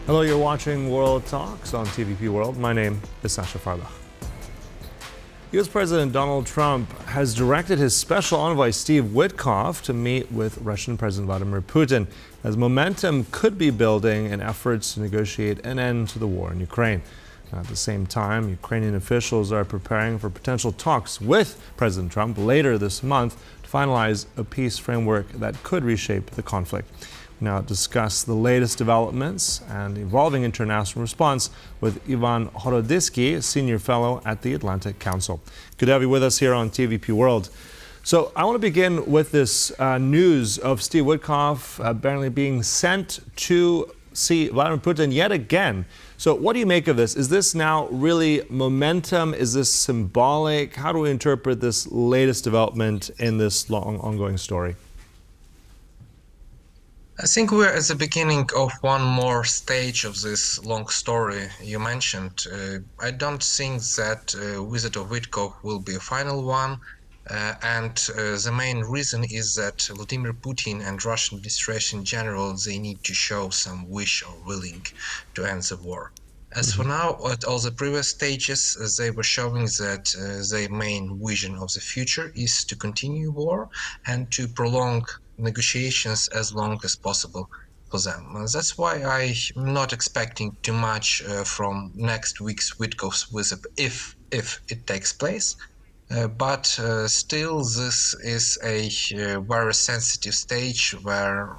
Hello, you're watching World Talks on TVP World. My name is Sasha Farbach. U.S. President Donald Trump has directed his special envoy Steve Witkoff to meet with Russian President Vladimir Putin, as momentum could be building in efforts to negotiate an end to the war in Ukraine. At the same time, Ukrainian officials are preparing for potential talks with President Trump later this month to finalize a peace framework that could reshape the conflict. We now discuss the latest developments and evolving international response with Ivan Horodyskyy, Senior Fellow at the Atlantic Council. Good to have you with us here on TVP World. So I want to begin with this news of Steve Witkoff apparently being sent to see Vladimir Putin yet again. So what do you make of this? Is this now really momentum? Is this symbolic? How do we interpret this latest development in this long ongoing story? I think we're at the beginning of one more stage of this long story you mentioned. I don't think that visit of Witkoff will be a final one. And the main reason is that Vladimir Putin and Russian administration in general, they need to show some wish or willing to end the war. As for now, at all the previous stages, they were showing that their main vision of the future is to continue war and to prolong negotiations as long as possible for them. That's why I'm not expecting too much from next week's Witkoff's visit if it takes place. But still, this is a very sensitive stage where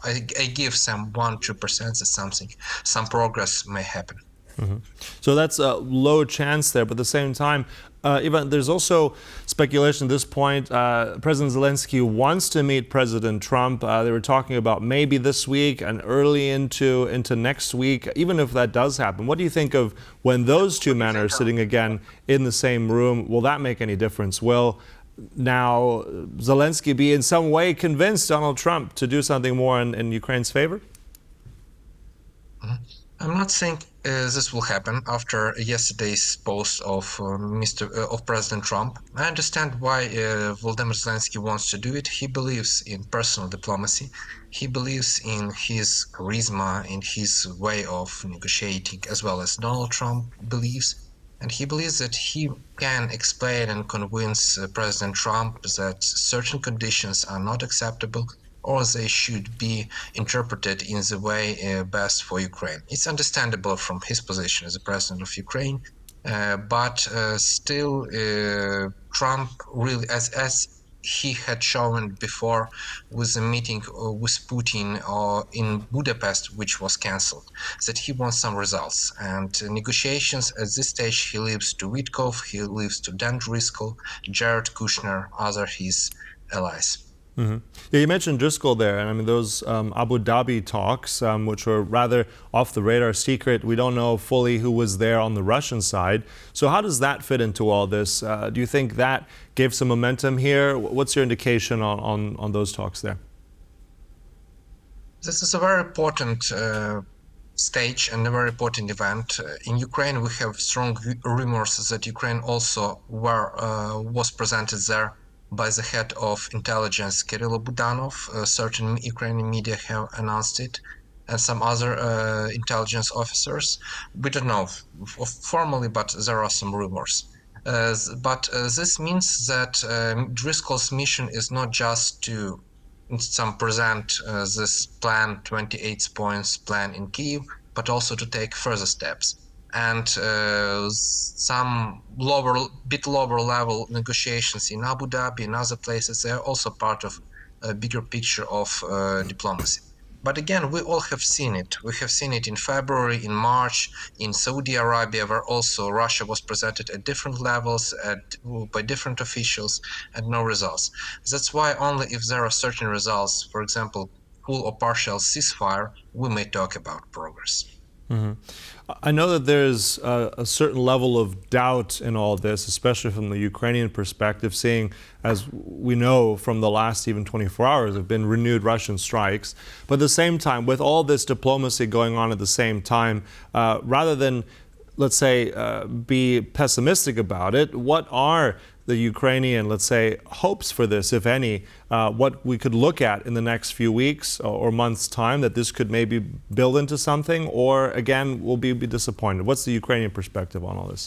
I give some 1-2% that some progress may happen. Mm-hmm. So that's a low chance there, but at the same time, Ivan, there's also speculation at this point. President Zelenskyy wants to meet President Trump. They were talking about maybe this week and early into next week, even if that does happen. What do you think of when those two men are sitting again in the same room? Will that make any difference? Will now Zelenskyy be in some way convinced Donald Trump to do something more in Ukraine's favor? I'm not saying this will happen after yesterday's post of President Trump. I understand why Volodymyr Zelenskyy wants to do it. He believes in personal diplomacy. He believes in his charisma, in his way of negotiating, as well as Donald Trump believes. And he believes that he can explain and convince President Trump that certain conditions are not acceptable, or they should be interpreted in the way best for Ukraine. It's understandable from his position as the president of Ukraine, but still Trump really, as he had shown before with the meeting with Putin in Budapest, which was cancelled, that he wants some results. And negotiations at this stage, he leaves to Witkoff, he leaves to Dan Driscoll, Jared Kushner, other his allies. Mm-hmm. Yeah, you mentioned Driscoll there, and I mean those Abu Dhabi talks, which were rather off the radar, secret. We don't know fully who was there on the Russian side. So how does that fit into all this? Do you think that gave some momentum here? What's your indication on those talks there? This is a very important stage and a very important event. In Ukraine, we have strong rumors that Ukraine also was presented there by the head of intelligence, Kirill Budanov. Certain Ukrainian media have announced it, and some other intelligence officers. We don't know formally, but there are some rumors. But this means that Driscoll's mission is not just to present this plan, 28 points plan in Kyiv, but also to take further steps. And some bit lower level negotiations in Abu Dhabi and other places, they are also part of a bigger picture of diplomacy. But again, we all have seen it. We have seen it in February, in March, in Saudi Arabia, where also Russia was presented at different levels by different officials and no results. That's why only if there are certain results, for example, full or partial ceasefire, we may talk about progress. Mm-hmm. I know that there's a certain level of doubt in all this, especially from the Ukrainian perspective, seeing, as we know from the last even 24 hours, have been renewed Russian strikes. But at the same time, with all this diplomacy going on at the same time, rather than, let's say, be pessimistic about it, what are the Ukrainian, let's say, hopes for this, if any, what we could look at in the next few weeks or months' time, that this could maybe build into something, or again, will be disappointed? What's the Ukrainian perspective on all this?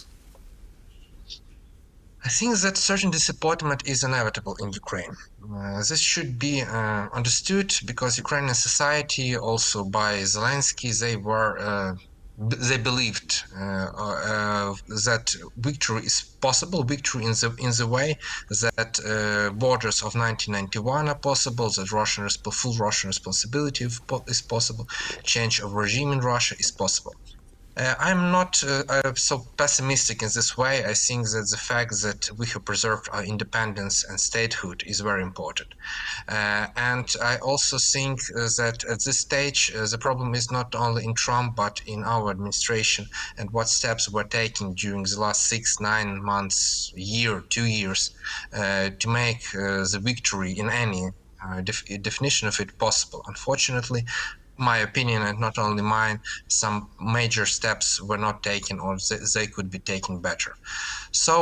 I think that certain disappointment is inevitable in Ukraine. This should be understood because Ukrainian society, also by Zelensky, they believed that victory is possible. Victory in the way that borders of 1991 are possible, that full Russian responsibility is possible, change of regime in Russia is possible. I'm not so pessimistic in this way. I think that the fact that we have preserved our independence and statehood is very important. And I also think that at this stage, the problem is not only in Trump, but in our administration and what steps we're taking during the last 6, 9 months, year, 2 years, to make the victory in any definition of it possible. Unfortunately, my opinion, and not only mine, some major steps were not taken, or they could be taken better. So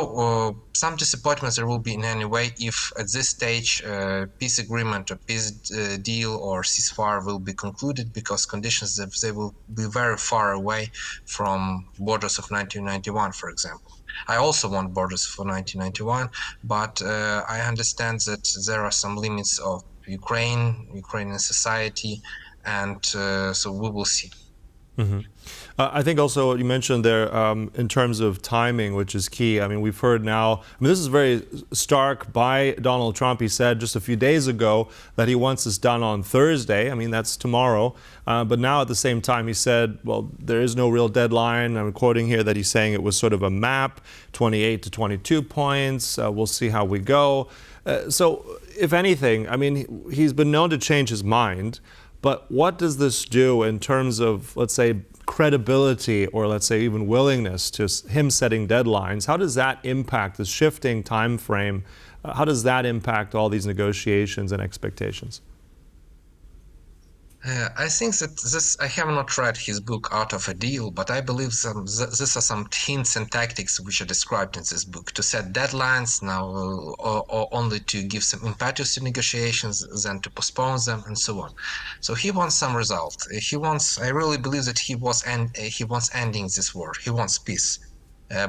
some disappointments there will be in any way if at this stage peace agreement or peace deal or ceasefire will be concluded, because conditions that they will be very far away from borders of 1991, for example. I also want borders for 1991, but I understand that there are some limits of Ukrainian society, and so we will see. Mm-hmm. I think also you mentioned there in terms of timing, which is key. I mean, we've heard now, I mean, this is very stark by Donald Trump. He said just a few days ago that he wants this done on Thursday. I mean, that's tomorrow. But now at the same time, he said, well, there is no real deadline. I'm quoting here that he's saying it was sort of a map, 28 to 22 points. We'll see how we go. So if anything, I mean, he's been known to change his mind. But what does this do in terms of, let's say, credibility, or let's say even willingness to him setting deadlines? How does that impact the shifting time frame? How does that impact all these negotiations and expectations? I think that I have not read his book Art of a Deal, but I believe these are some hints and tactics which are described in this book to set deadlines now, or only to give some impetus to negotiations, then to postpone them, and so on. So he wants some result. I really believe that he wants ending this war. He wants peace.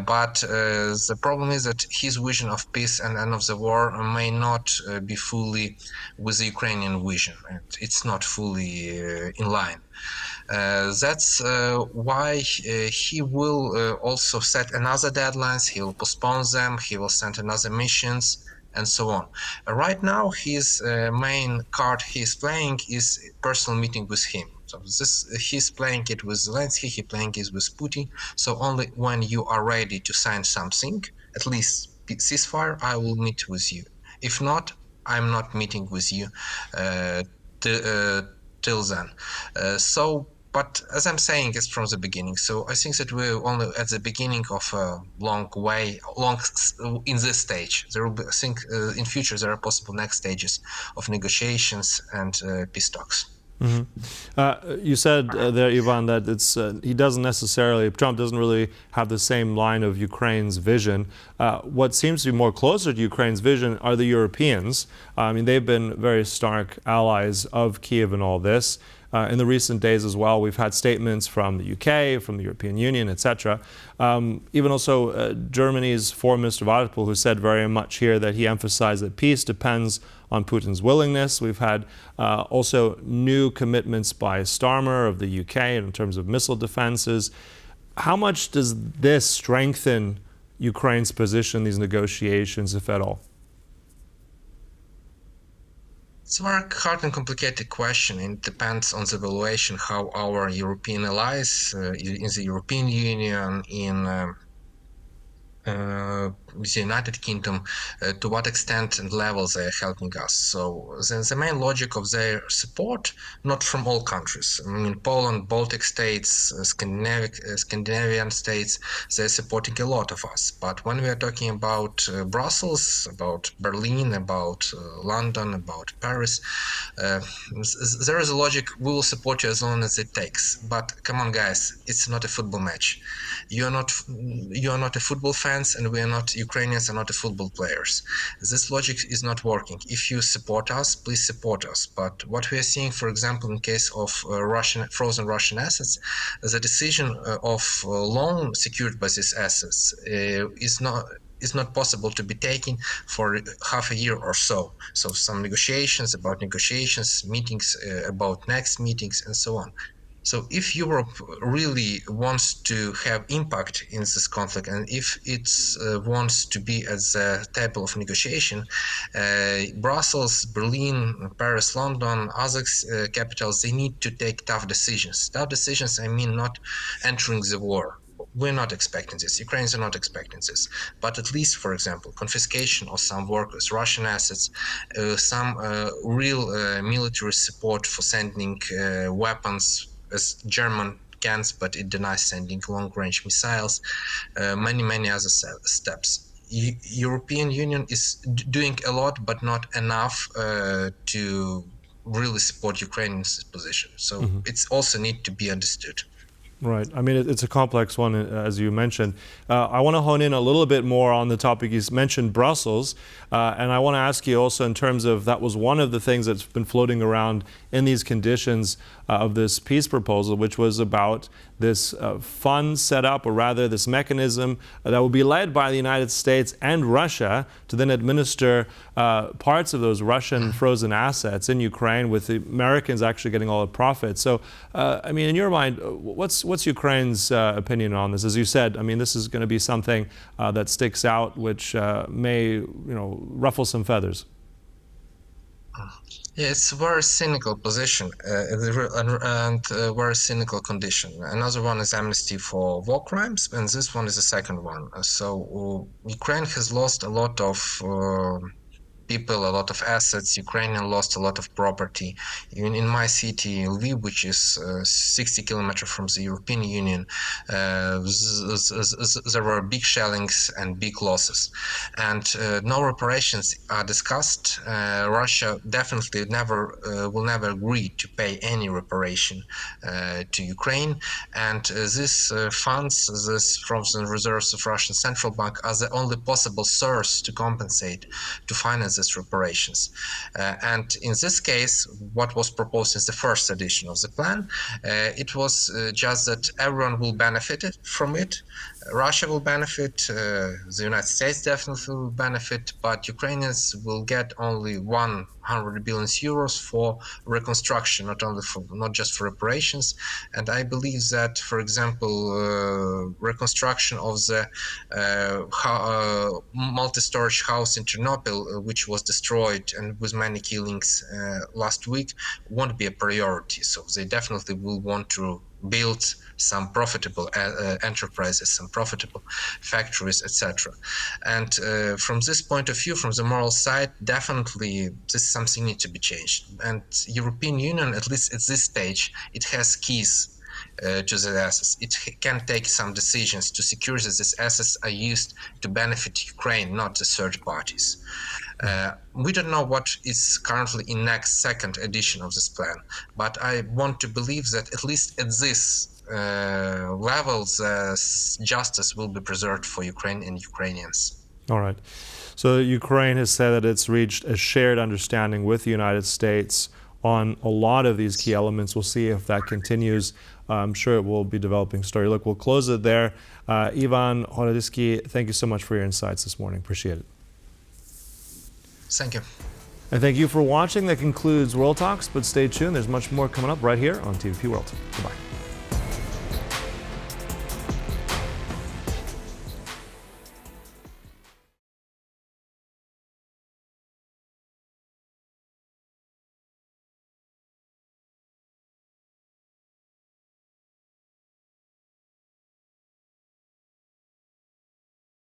But the problem is that his vision of peace and end of the war may not be fully with the Ukrainian vision. It's not fully in line. That's why he will also set another deadlines. He will postpone them. He will send another missions, and so on. Right now, his main card he's playing is personal meeting with him. So he's playing it with Zelensky, he's playing it with Putin. So only when you are ready to sign something, at least ceasefire, I will meet with you. If not, I'm not meeting with you till then. But as I'm saying, it's from the beginning. So I think that we're only at the beginning of a long in this stage. There will be, I think, in future there are possible next stages of negotiations and peace talks. Mm-hmm. You said there, Ivan, that Trump doesn't really have the same line of Ukraine's vision. What seems to be more closer to Ukraine's vision are the Europeans. I mean, they've been very stark allies of Kyiv in all this. In the recent days as well, we've had statements from the UK, from the European Union, etc. Even also Germany's Foreign Minister Vladimir, who said very much here that he emphasized that peace depends on Putin's willingness. We've had also new commitments by Starmer of the UK in terms of missile defenses. How much does this strengthen Ukraine's position in these negotiations, if at all? It's a very hard and complicated question. It depends on the evaluation how our European allies in the European Union, in the United Kingdom, to what extent and levels they are helping us. So the main logic of their support, not from all countries. I mean, Poland, Baltic states, Scandinavian states, they're supporting a lot of us. But when we are talking about Brussels, about Berlin, about London, about Paris, there is a logic, we will support you as long as it takes. But come on, guys, it's not a football match. You are not a football fans, and we are not Ukrainians are not football players. This logic is not working. If you support us, please support us. But what we are seeing, for example, in case of frozen Russian assets, the decision of loan secured by these assets is not possible to be taken for half a year or so. So some negotiations, meetings about next meetings, and so on. So if Europe really wants to have impact in this conflict, and if it wants to be at the table of negotiation, Brussels, Berlin, Paris, London, other capitals, they need to take tough decisions. Tough decisions, I mean not entering the war. We're not expecting this. Ukrainians are not expecting this. But at least, for example, confiscation of some workers, Russian assets, some real military support for sending weapons, as German can, but it denies sending long-range missiles, many other steps. European Union is doing a lot, but not enough to really support Ukraine's position. So it's also need to be understood. Right. I mean, it's a complex one, as you mentioned. I want to hone in a little bit more on the topic. You mentioned Brussels, and I want to ask you also in terms of that was one of the things that's been floating around in these conditions of this peace proposal, which was about this fund set up, or rather this mechanism that will be led by the United States and Russia to then administer parts of those Russian frozen assets in Ukraine, with the Americans actually getting all the profits. So, I mean, in your mind, what's Ukraine's opinion on this? As you said, I mean, this is going to be something that sticks out, which may, ruffle some feathers. Yeah, it's a very cynical position and a very cynical condition. Another one is amnesty for war crimes, and this one is the second one. So Ukraine has lost a lot of people, a lot of assets. Ukraine lost a lot of property. Even in my city, Lviv, which is 60 kilometers from the European Union, there were big shellings and big losses. And no reparations are discussed. Russia definitely will never agree to pay any reparation to Ukraine. And these funds, this frozen reserves of Russian Central Bank, are the only possible source to compensate, to finance reparations. And in this case, what was proposed in the first edition of the plan, it was just that everyone will benefit from it. Russia will benefit, the United States definitely will benefit, but Ukrainians will get only 100 billion euros for reconstruction, not just for reparations. And I believe that, for example, reconstruction of the multi-storage house in Chernobyl, which was destroyed and with many killings last week, won't be a priority. So they definitely will want to build some profitable enterprises, some profitable factories, etc. And from this point of view, from the moral side, definitely something needs to be changed. And European Union, at least at this stage, it has keys to the assets. It can take some decisions to secure that these assets are used to benefit Ukraine, not the third parties. We don't know what is currently in next second edition of this plan, but I want to believe that at least at this level, justice will be preserved for Ukraine and Ukrainians. All right. So Ukraine has said that it's reached a shared understanding with the United States on a lot of these key elements. We'll see if that continues. I'm sure it will be developing story. Look, we'll close it there. Ivan Horodyskyy, thank you so much for your insights this morning. Appreciate it. Thank you. And thank you for watching. That concludes World Talks, but stay tuned. There's much more coming up right here on TVP World. Goodbye.